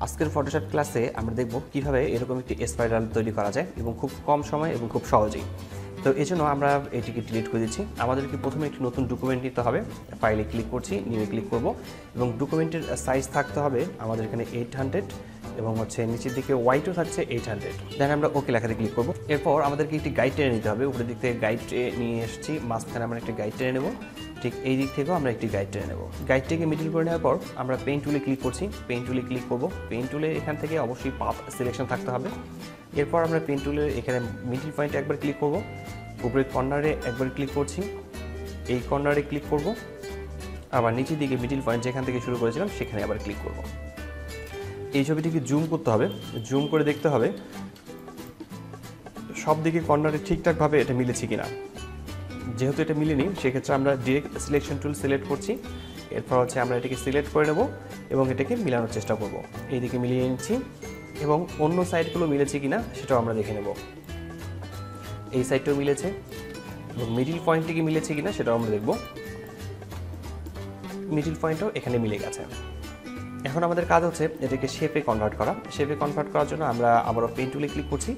আজকের ফটোশপ ক্লাসে আমরা দেখব কিভাবে এরকম একটি স্পাইরাল তৈরি করা যায় এবং খুব কম সময় এবং খুব সহজেই। তো এজন্য আমরা এটিকে ডিলিট করে দিচ্ছি। আমাদেরকে প্রথমে একটি নতুন ডকুমেন্ট নিতে হবে। ফাইলে ক্লিক করছি, নিউয়ে ক্লিক করব এবং ডকুমেন্টের সাইজ থাকতে হবে আমাদের এখানে 800 এবং নিচের দিকে ওয়াইটও থাকছে 800। দেন আমরা ওকে লেখাতে ক্লিক করব। এরপর আমাদেরকে একটি গাইড টেনে নিতে হবে। উপরের দিক থেকে গাইড নিয়ে এসেছি, মাঝখানে আমরা একটা গাইড টেনে নেব। ঠিক এই দিক থেকেও আমরা একটি গাইড টেনে নেব। গাইডটিকে মিডল করে নেওয়ার পর আমরা পেইন্ট টুলে ক্লিক করছি, পেইন্ট টুলে ক্লিক করব। পেইন্ট টুলে এখান থেকে অবশ্যই পাথ সিলেকশন থাকতে হবে। এরপর আমরা পেইন্ট টুলের এখানে মিডল পয়েন্টে একবার ক্লিক করব, উপরের কর্নারে একবার ক্লিক করছি, এই কর্নারে ক্লিক করব, আবার নিচের দিকে মিডল পয়েন্ট যেখান থেকে শুরু করেছিলাম সেখানে আবার ক্লিক করব। এই ছবিটিকে জুম করতে হবে, জুম করে দেখতে হবে সব দিকে কর্নারে ঠিকঠাকভাবে এটা মিলেছে কিনা। যেহেতু এটা মিলেনি সেক্ষেত্রে আমরা ডিরেক্ট সিলেকশন টুল সিলেক্ট করছি। এরপর আমরা এটাকে সিলেক্ট করে নেব এবং এটাকে মিলানোর চেষ্টা করব। এইদিকে মিলিয়ে নিচ্ছি এবং অন্য সাইডগুলো মিলেছে কিনা সেটাও আমরা দেখে নেব। এই সাইডটাও মিলেছে এবং মিডিল পয়েন্টটিকে মিলেছে কিনা সেটাও আমরা দেখব। মিডিল পয়েন্টও এখানে মিলে গেছে। এখন আমাদের কাজ হচ্ছে এটাকে শেপে কনভার্ট করা। শেপে কনভার্ট করার জন্য আমরা আবারও পেইন্ট টুলে ক্লিক করছি,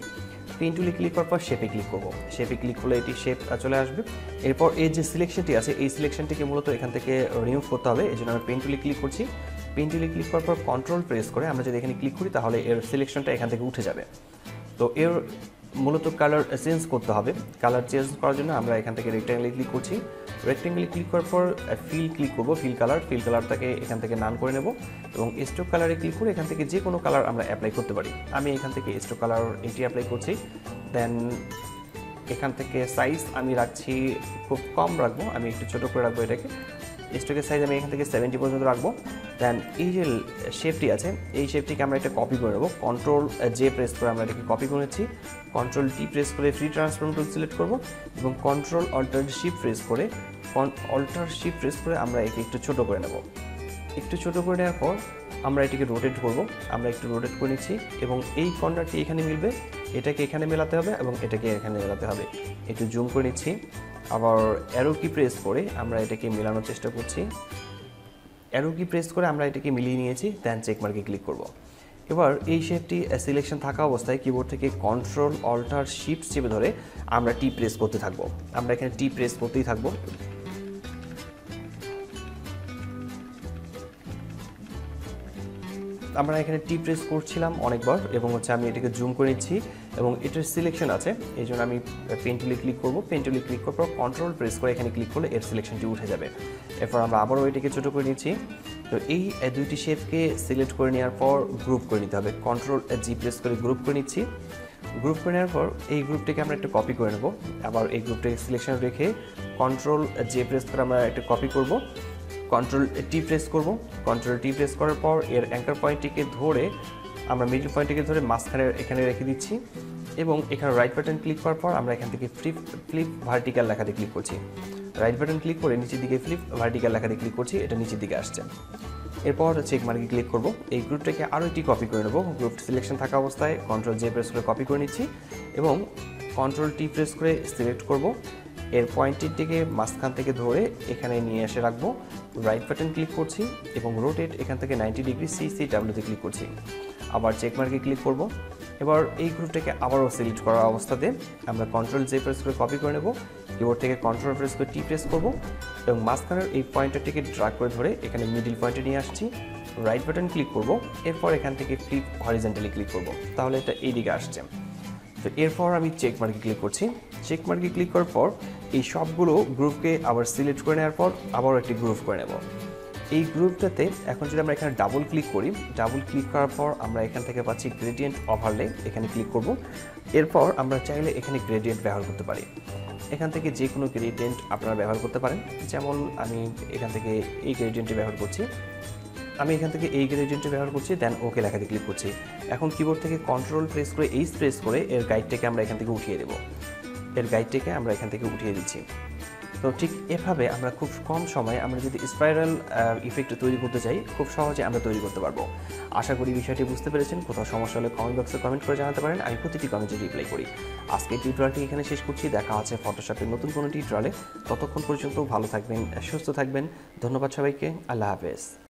পেইন্ট টুলে ক্লিক করার পর শেপে ক্লিক করব। শেপে ক্লিক করলে এটি শেপ চলে আসবে। এরপর এই যে সিলেকশনটি আছে এই সিলেকশনটিকে মূলত এখান থেকে রিমুভ করতে হবে। এই জন্য আমরা পেইন্ট টুলে ক্লিক করছি, পেইন্ট টুলে ক্লিক করার পর কন্ট্রোল প্রেস করে আমরা যদি এখানে ক্লিক করি তাহলে এর সিলেকশনটা এখান থেকে উঠে যাবে। তো এর মূলত কালার চেঞ্জ করতে হবে। কালার চেঞ্জ করার জন্য আমরা এখান থেকে রেক্ট্যাঙ্গেলে ক্লিক করছি, রেক্ট্যাঙ্গেলে ক্লিক করার পর ফিল ক্লিক করব, ফিল কালারটাকে এখান থেকে নান করে নেব এবং স্ট্রোক কালারে ক্লিক করে এখান থেকে যে কোনো কালার আমরা অ্যাপ্লাই করতে পারি। আমি এখান থেকে স্ট্রোক কালার এটি অ্যাপ্লাই করছি। দেন এখান থেকে সাইজ আমি রাখছি, খুব কম রাখবো, আমি একটু ছোটো করে রাখবো এটাকে। স্ট্রোকের সাইজ আমি এখান থেকে 70 পর্যন্ত রাখবো। দেন এই যে শেপটি আছে এই শেপটিকে আমরা একটা কপি করে নেবো। কন্ট্রোল জে প্রেস করে আমরা এটাকে কপি করেছি, কন্ট্রোল টি প্রেস করে ফ্রি ট্রান্সফর্ম টুল সিলেক্ট করব এবং কন্ট্রোল অল্টার শিফট প্রেস করে আমরা একে একটু ছোটো করে নেব। একটু ছোটো করে নেওয়ার পর আমরা এটিকে রোটেট করব। আমরা একটু রোটেট করে নিচ্ছি এবং এই কর্নারটি এখানে মিলবে, এটাকে এখানে মেলাতে হবে এবং এটাকে এখানে মেলাতে হবে। একটু জুম করে নিচ্ছি, আবার অ্যারো কি প্রেস করে আমরা এটাকে মেলানোর চেষ্টা করছি। অ্যারো কি প্রেস করে আমরা এটাকে মিলিয়ে নিয়েছি। দেন চেক মার্কে ক্লিক করব। এবার এই শেপটি সিলেকশন থাকা অবস্থায় কিবোর্ড থেকে কন্ট্রোল অল্টার শিফট চেপে ধরে আমরা টি প্রেস করতে থাকবো। আমরা এখানে টি প্রেস করতেই থাকবো। আমরা এখানে টি প্রেস করছিলাম অনেকবার এবং আমি এটাকে জুম করে নিচ্ছি এবং এটার সিলেকশন আছে এই জন্য আমি পেইন্ট টুলে ক্লিক করব। পেইন্ট টুলে ক্লিক করার পর কন্ট্রোল প্রেস করে এখানে ক্লিক করলে এর সিলেকশনটি উঠে যাবে। এরপর আমরা আবারও এটাকে ছোটো করে নিচ্ছি। তো এই দুইটি শেপকে সিলেক্ট করে নেওয়ার পর গ্রুপ করে নিতে হবে। কন্ট্রোল জি প্রেস করে গ্রুপ করে নিচ্ছি। গ্রুপ করে নেওয়ার পর এই গ্রুপটাকে আমরা একটা কপি করে নেব। আবার এই গ্রুপটাকে সিলেকশন রেখে কন্ট্রোল জে প্রেস করে আমরা একটা কপি করব। কন্ট্রোল টি প্রেস করব। কন্ট্রোল টি প্রেস করার পর এর অ্যাঙ্কার পয়েন্টটিকে ধরে আমরা মিডল পয়েন্টটিকে ধরে মাঝখানে এখানে রেখে দিচ্ছি এবং এখানে রাইট বাটন ক্লিক করার পর আমরা এখান থেকে ফ্লিপ ভার্টিক্যাল লেখাতে ক্লিক করছি। রাইট বাটন ক্লিক করে নিচের দিকে ফ্লিপ ভার্টিক্যাল লেখাতে ক্লিক করছি, এটা নিচের দিকে আসছে। এরপর চেক মার্কে ক্লিক করব। এই গ্রুপটাকে আরও একটি কপি করে নেব। গ্রুপ সিলেকশন থাকা অবস্থায় কন্ট্রোল জে প্রেস করে কপি করে নিচ্ছি এবং কন্ট্রোল টি প্রেস করে সিলেক্ট করব। এর পয়েন্টটিকে মাঝখান থেকে ধরে এখানে নিয়ে এসে রাখবো। রাইট বাটন ক্লিক করছি এবং রোটেট এখান থেকে 90 ডিগ্রি CCWতে ক্লিক করছি। আবার চেক মার্কে ক্লিক করব। এবার এই গ্রুপটাকে আবারও সিলেক্ট করা অবস্থাতে আমরা কন্ট্রোল জে প্রেস করে কপি করে নেব। কিবোর্ড থেকে কন্ট্রোল প্রেস করে টি প্রেস করব এবং মাঝখানের এই পয়েন্টারটিকে ড্র্যাগ করে ধরে এখানে মিডিল পয়েন্টে নিয়ে আসছি। রাইট বাটন ক্লিক করব। এরপর এখান থেকে ফ্লিপ হরিজন্টালি ক্লিক করব, তাহলে এটা এই দিকে আসছে। তো এরপর আমি চেক মার্কে ক্লিক করছি। চেক মার্কে ক্লিক করার পর এই সবগুলো গ্রুপকে আবার সিলেক্ট করে নেওয়ার পর আবারও একটি গ্রুপ করে নেব। এই গ্রুপটাতে এখন যদি আমরা এখানে ডাবল ক্লিক করি, ডাবল ক্লিক করার পর আমরা এখান থেকে পাচ্ছি গ্রেডিয়েন্ট ওভারলে, এখানে ক্লিক করব। এরপর আমরা চাইলে এখানে গ্রেডিয়েন্ট ব্যবহার করতে পারি। এখান থেকে যে কোনো গ্রেডিয়েন্ট আপনারা ব্যবহার করতে পারেন। যেমন আমি এখান থেকে এই গ্রেডিয়েন্টটি ব্যবহার করছি, দেন ওকে লেখাতে ক্লিক করছি। এখন কিবোর্ড থেকে কন্ট্রোল প্রেস করে এইচ প্রেস করে এর গাইডটাকে আমরা এখান থেকে উঠিয়ে দেব। দিচ্ছি। তো ঠিক এভাবে আমরা খুব কম সময়ে আমরা যদি স্পাইরাল ইফেক্ট তৈরি করতে চাই খুব সহজে আমরা তৈরি করতে পারবো। আশা করি বিষয়টি বুঝতে পেরেছেন। কোথাও সমস্যা হলে কমেন্ট বক্সে কমেন্ট করে জানাতে পারেন, আমি প্রতিটি কমেন্টে রিপ্লাই করি। আজকের টিউটোরিয়ালটি এখানে শেষ করছি। দেখা হচ্ছে ফটোশপের নতুন কোনো টিউটোরিয়ালে। ততক্ষণ পর্যন্ত ভালো থাকবেন, সুস্থ থাকবেন। ধন্যবাদ সবাইকে। আল্লাহ হাফেজ।